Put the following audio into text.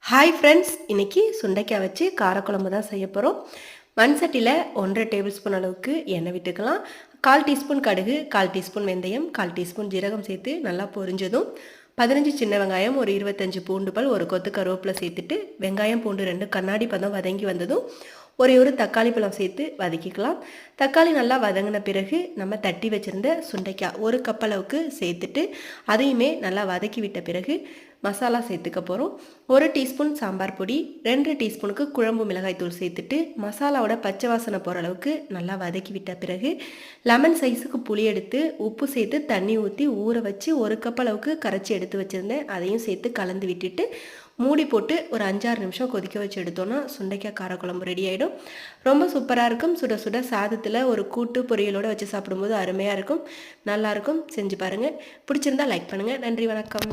Hi friends, இன்றைக்கி சுண்டைக்காய் வச்சு காரக்குழம்பு தான் செய்ய போகிறோம். மண் சட்டியில் 1.5 டேபிள் ஸ்பூன் அளவுக்கு எண்ணெய் விட்டுக்கலாம். 1/4 டீஸ்பூன் கடுகு, 1/4 டீஸ்பூன் வெந்தயம், 1/4 டீஸ்பூன் ஜீரகம் சேர்த்து நல்லா பொரிஞ்சதும் 15 சின்ன வெங்காயம், ஒரு 25 பூண்டு பல், ஒரு கொத்து கருவேப்பிலை சேர்த்துட்டு வெங்காயம் பூண்டு 2 கண்ணாடி பதம் வதங்கி வந்ததும் ஒரு தக்காளி பழம் சேர்த்து வதக்கிக்கலாம். தக்காளி நல்லா வதங்கின பிறகு நம்ம தட்டி வச்சுருந்த சுண்டைக்காய் 1 கப் அளவுக்கு சேர்த்துட்டு அதையுமே நல்லா வதக்கி விட்ட பிறகு மசாலா சேர்த்துக்க போகிறோம். 1 டீஸ்பூன் சாம்பார் பொடி, 2 டீஸ்பூனுக்கு குழம்பு மிளகாய் தூள் சேர்த்துட்டு மசாலாவோட பச்சை வாசனை போகிற அளவுக்கு நல்லா வதக்கி விட்ட பிறகு லெமன் சைஸுக்கு புளி எடுத்து உப்பு சேர்த்து தண்ணி ஊற்றி ஊற வச்சு 1 கப் அளவுக்கு கரைச்சி எடுத்து வச்சுருந்தேன். அதையும் சேர்த்து கலந்து விட்டுட்டு மூடி போட்டு ஒரு 5-6 நிமிஷம் கொதிக்க வச்சு எடுத்தோன்னா சுண்டைக்காய் காரக்குழம்பு ரெடி ஆகிடும். ரொம்ப சூப்பராக இருக்கும். சுட சுட சாதத்தில் ஒரு கூட்டு பொரியலோடு வச்சு சாப்பிடும்போது அருமையாக இருக்கும். நல்லாயிருக்கும். செஞ்சு பாருங்கள். பிடிச்சிருந்தா லைக் பண்ணுங்கள். நன்றி, வணக்கம்.